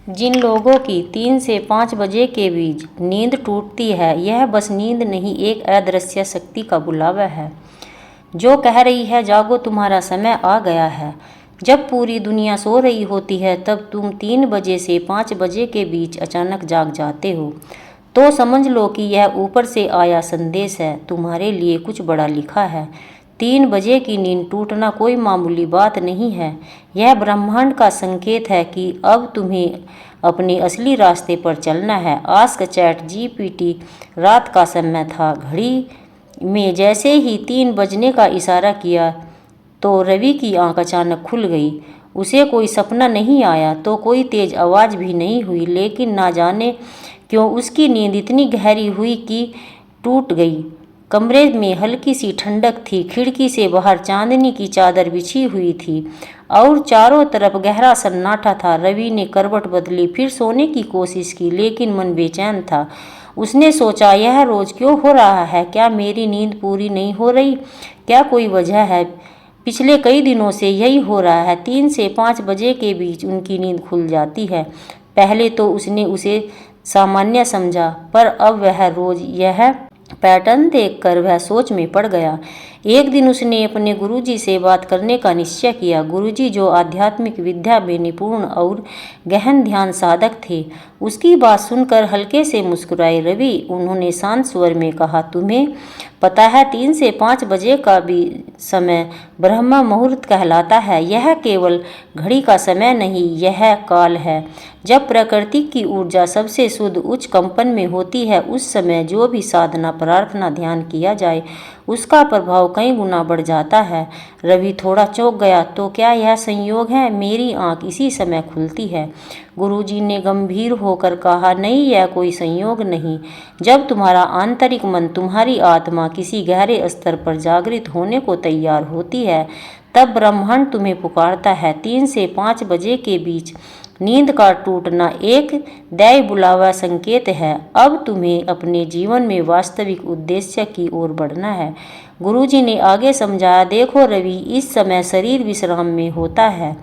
जिन लोगों की 3 से 5 बजे के बीच नींद टूटती है, यह बस नींद नहीं, एक अदृश्य शक्ति का बुलावा है जो कह रही है जागो, तुम्हारा समय आ गया है। जब पूरी दुनिया सो रही होती है तब तुम 3 बजे से 5 बजे के बीच अचानक जाग जाते हो, तो समझ लो कि यह ऊपर से आया संदेश है, तुम्हारे लिए कुछ बड़ा लिखा है। 3 बजे की नींद टूटना कोई मामूली बात नहीं है, यह ब्रह्मांड का संकेत है कि अब तुम्हें अपने असली रास्ते पर चलना है। Ask chat GPT. रात का समय था। घड़ी में जैसे ही 3 बजने का इशारा किया तो रवि की आंख अचानक खुल गई। उसे कोई सपना नहीं आया तो कोई तेज आवाज़ भी नहीं हुई, लेकिन ना जाने क्यों उसकी नींद इतनी गहरी हुई कि टूट गई। कमरे में हल्की सी ठंडक थी, खिड़की से बाहर चांदनी की चादर बिछी हुई थी और चारों तरफ गहरा सन्नाटा था। रवि ने करवट बदली, फिर सोने की कोशिश की, लेकिन मन बेचैन था। उसने सोचा, यह रोज क्यों हो रहा है? क्या मेरी नींद पूरी नहीं हो रही? क्या कोई वजह है? पिछले कई दिनों से यही हो रहा है। 3 से 5 बजे के बीच उनकी नींद खुल जाती है। पहले तो उसने उसे सामान्य समझा, पर अब वह रोज यह पैटर्न देखकर वह सोच में पड़ गया। एक दिन उसने अपने गुरुजी से बात करने का निश्चय किया। गुरुजी, जो आध्यात्मिक विद्या में निपुण और गहन ध्यान साधक थे, उसकी बात सुनकर हल्के से मुस्कुराए। रवि, उन्होंने शांत स्वर में कहा, तुम्हें पता है 3 से 5 बजे का भी समय ब्रह्म मुहूर्त कहलाता है। यह केवल घड़ी का समय नहीं, यह काल है जब प्रकृति की ऊर्जा सबसे शुद्ध उच्च कंपन में होती है। उस समय जो भी साधना, प्रार्थना, ध्यान किया जाए, उसका प्रभाव कई गुना बढ़ जाता है। रवि थोड़ा चौंक गया, तो क्या यह संयोग है? मेरी आंख इसी समय खुलती है। गुरुजी ने गंभीर होकर कहा, नहीं, यह कोई संयोग नहीं। जब तुम्हारा आंतरिक मन, तुम्हारी आत्मा किसी गहरे स्तर पर जागृत होने को तैयार होती है, तब ब्रह्मांड तुम्हें पुकारता है। 3 से 5 बजे के बीच नींद का टूटना एक दैव बुलावा संकेत है। अब तुम्हें अपने जीवन में वास्तविक उद्देश्य की ओर बढ़ना है। गुरुजी ने आगे समझाया, देखो रवि, इस समय शरीर विश्राम में होता है,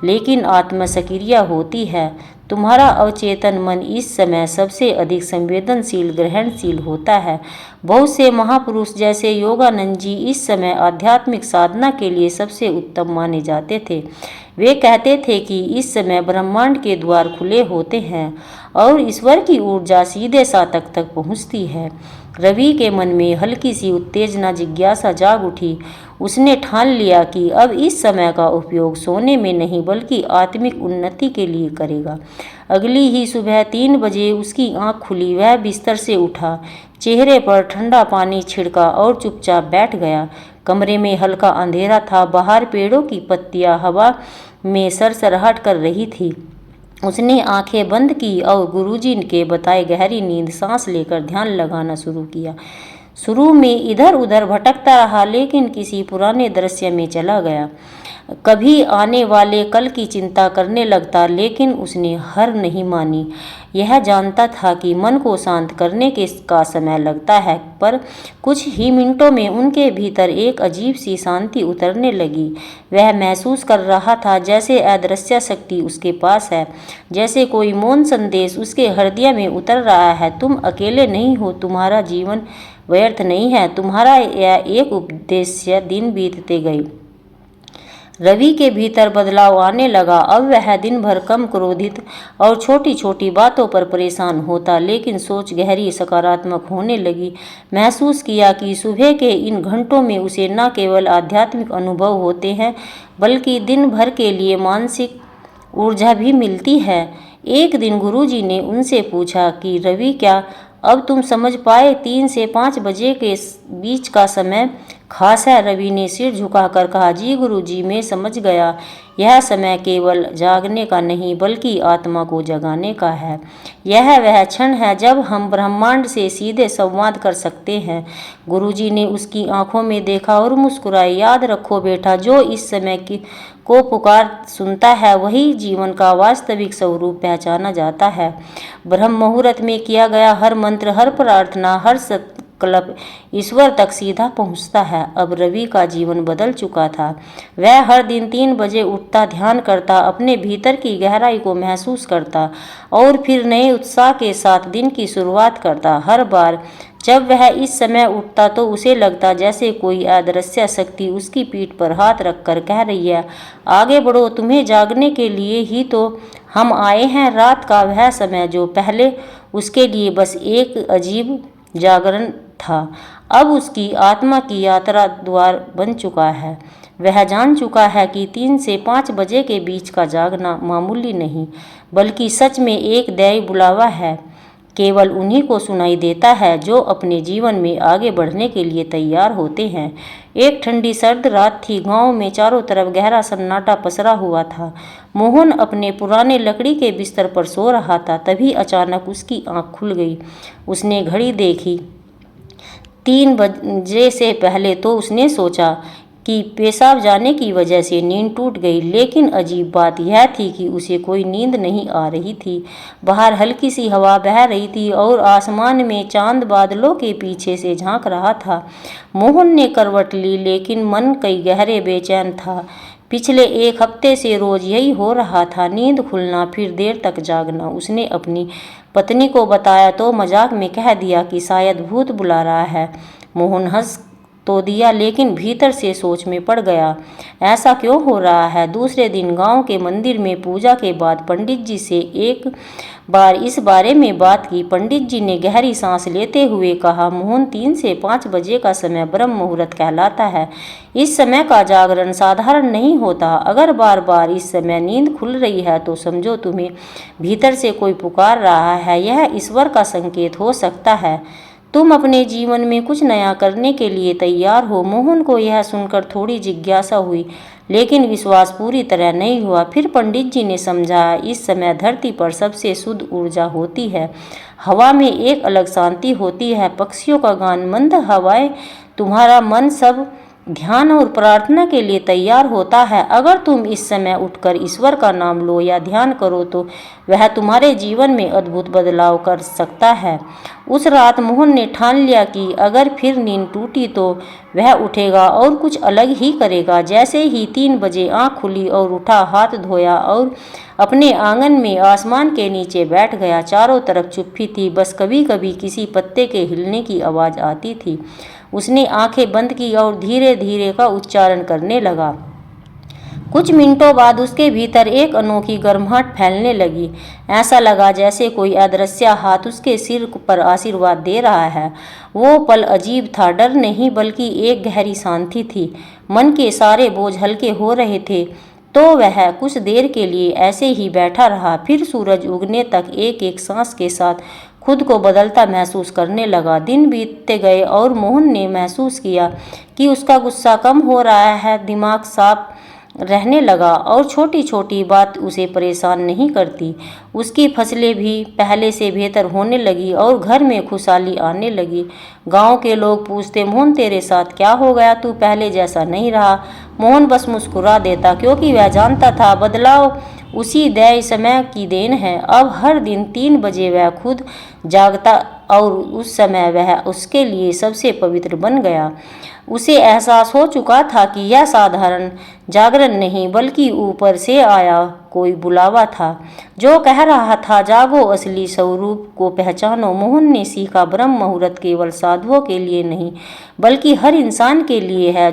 लेकिन आत्मा सक्रिय होती है। तुम्हारा अवचेतन मन इस समय सबसे अधिक संवेदनशील, ग्रहणशील होता है। बहुत से महापुरुष जैसे योगानंद जी इस समय आध्यात्मिक साधना के लिए सबसे उत्तम माने जाते थे। वे कहते थे कि इस समय ब्रह्मांड के द्वार खुले होते हैं और ईश्वर की ऊर्जा सीधे साधक तक पहुंचती है। रवि के मन में हल्की सी उत्तेजना, जिज्ञासा जाग उठी। उसने ठान लिया कि अब इस समय का उपयोग सोने में नहीं बल्कि आत्मिक उन्नति के लिए करेगा। अगली ही सुबह 3 बजे उसकी आंख खुली। वह बिस्तर से उठा, चेहरे पर ठंडा पानी छिड़का और चुपचाप बैठ गया। कमरे में हल्का अंधेरा था। बाहर पेड़ों की पत्तियां हवा में सरसराहट कर रही थी। उसने आंखें बंद की और गुरुजी के बताए गहरी नींद सांस लेकर ध्यान लगाना शुरू किया। शुरू में इधर उधर भटकता रहा, लेकिन किसी पुराने दृश्य में चला गया। कभी आने वाले कल की चिंता करने लगता, लेकिन उसने हार नहीं मानी। यह जानता था कि मन को शांत करने का समय लगता है, पर कुछ ही मिनटों में उनके भीतर एक अजीब सी शांति उतरने लगी। वह महसूस कर रहा था जैसे अदृश्य शक्ति उसके पास है, जैसे कोई मौन संदेश उसके हृदय में उतर रहा है। तुम अकेले नहीं हो, तुम्हारा जीवन व्यर्थ नहीं है, तुम्हारा यह एक उद्देश्य। दिन बीतते गए। रवि के भीतर बदलाव आने लगा। अब वह दिन भर कम क्रोधित और छोटी छोटी बातों पर परेशान होता, लेकिन सोच गहरी, सकारात्मक होने लगी। महसूस किया कि सुबह के इन घंटों में उसे न केवल आध्यात्मिक अनुभव होते हैं, बल्कि दिन भर के लिए मानसिक ऊर्जा भी मिलती है। एक दिन गुरुजी ने उनसे पूछा कि रवि, क्या अब तुम समझ पाए 3 से 5 बजे के बीच का समय खास है? रवि ने सिर झुकाकर कहा, जी गुरुजी, मैं समझ गया। यह समय केवल जागने का नहीं बल्कि आत्मा को जगाने का है। यह वह क्षण है जब हम ब्रह्मांड से सीधे संवाद कर सकते हैं। गुरुजी ने उसकी आंखों में देखा और मुस्कुराए। याद रखो बेटा, जो इस समय को पुकार सुनता है, वही जीवन का वास्तविक स्वरूप पहचाना जाता है। ब्रह्म मुहूर्त में किया गया हर मंत्र, हर प्रार्थना, हर संकल्प ईश्वर तक सीधा पहुंचता है। अब रवि का जीवन बदल चुका था। वह हर दिन 3 बजे उठता, ध्यान करता, अपने भीतर की गहराई को महसूस करता और फिर नए उत्साह के साथ दिन की शुरुआत करता। हर बार जब वह इस समय उठता तो उसे लगता जैसे कोई अदृश्य शक्ति उसकी पीठ पर हाथ रखकर कह रही है, आगे बढ़ो, तुम्हें जागने के लिए ही तो हम आए हैं। रात का वह समय जो पहले उसके लिए बस एक अजीब जागरण था, अब उसकी आत्मा की यात्रा द्वार बन चुका है। वह जान चुका है कि 3 से 5 बजे के बीच का जागना मामूली नहीं, बल्कि सच में एक दैवी बुलावा है। केवल उन्हीं को सुनाई देता है जो अपने जीवन में आगे बढ़ने के लिए तैयार होते हैं। एक ठंडी सर्द रात थी। गांव में चारों तरफ गहरा सन्नाटा पसरा हुआ था। मोहन अपने पुराने लकड़ी के बिस्तर पर सो रहा था। तभी अचानक उसकी आंख खुल गई। उसने घड़ी देखी। 3 बजे से पहले तो उसने सोचा कि पेशाब जाने की वजह से नींद टूट गई, लेकिन अजीब बात यह थी कि उसे कोई नींद नहीं आ रही थी। बाहर हल्की सी हवा बह रही थी और आसमान में चांद बादलों के पीछे से झांक रहा था। मोहन ने करवट ली, लेकिन मन कई गहरे बेचैन था। पिछले 1 हफ्ते से रोज यही हो रहा था, नींद खुलना फिर देर तक जागना। उसने अपनी पत्नी को बताया तो मजाक में कह दिया कि शायद भूत बुला रहा है। मोहन हंस तो दिया, लेकिन भीतर से सोच में पड़ गया, ऐसा क्यों हो रहा है। दूसरे दिन गांव के मंदिर में पूजा के बाद पंडित जी से एक बार इस बारे में बात की। पंडित जी ने गहरी सांस लेते हुए कहा, मोहन, 3 से 5 बजे का समय ब्रह्म मुहूर्त कहलाता है। इस समय का जागरण साधारण नहीं होता। अगर बार बार इस समय नींद खुल रही है तो समझो तुम्हें भीतर से कोई पुकार रहा है। यह ईश्वर का संकेत हो सकता है। तुम अपने जीवन में कुछ नया करने के लिए तैयार हो। मोहन को यह सुनकर थोड़ी जिज्ञासा हुई, लेकिन विश्वास पूरी तरह नहीं हुआ। फिर पंडित जी ने समझाया, इस समय धरती पर सबसे शुद्ध ऊर्जा होती है। हवा में एक अलग शांति होती है, पक्षियों का गान, मंद हवाएं, तुम्हारा मन सब ध्यान और प्रार्थना के लिए तैयार होता है। अगर तुम इस समय उठकर ईश्वर का नाम लो या ध्यान करो तो वह तुम्हारे जीवन में अद्भुत बदलाव कर सकता है। उस रात मोहन ने ठान लिया कि अगर फिर नींद टूटी तो वह उठेगा और कुछ अलग ही करेगा। जैसे ही 3 बजे आंख खुली और उठा, हाथ धोया और अपने आंगन में आसमान के नीचे बैठ गया। चारों तरफ चुप्पी थी, बस कभी कभी किसी पत्ते के हिलने की आवाज़ आती थी। उसने आंखें बंद की और धीरे धीरे का उच्चारण करने लगा। कुछ मिनटों बाद उसके भीतर एक अनोखी गर्माहट फैलने लगी। ऐसा लगा जैसे कोई अदृश्य हाथ उसके सिर पर आशीर्वाद दे रहा है। वो पल अजीब था, डर नहीं बल्कि एक गहरी शांति थी। मन के सारे बोझ हल्के हो रहे थे। तो वह कुछ देर के लिए ऐसे ही बैठा रहा, फिर सूरज उगने तक एक एक सांस के साथ खुद को बदलता महसूस करने लगा। दिन बीतते गए और मोहन ने महसूस किया कि उसका गुस्सा कम हो रहा है, दिमाग साफ रहने लगा और छोटी छोटी बात उसे परेशान नहीं करती। उसकी फसलें भी पहले से बेहतर होने लगी और घर में खुशहाली आने लगी। गांव के लोग पूछते, मोहन तेरे साथ क्या हो गया, तू पहले जैसा नहीं रहा। मोहन बस मुस्कुरा देता, क्योंकि वह जानता था बदलाव उसी दैय समय की देन है। अब हर दिन 3 बजे वह खुद जागता और उस समय वह उसके लिए सबसे पवित्र बन गया। उसे एहसास हो चुका था कि यह साधारण जागरण नहीं बल्कि ऊपर से आया कोई बुलावा था जो कह रहा था, जागो, असली स्वरूप को पहचानो। मोहन ने सीखा, ब्रह्म मुहूर्त केवल साधुओं के लिए नहीं बल्कि हर इंसान के लिए है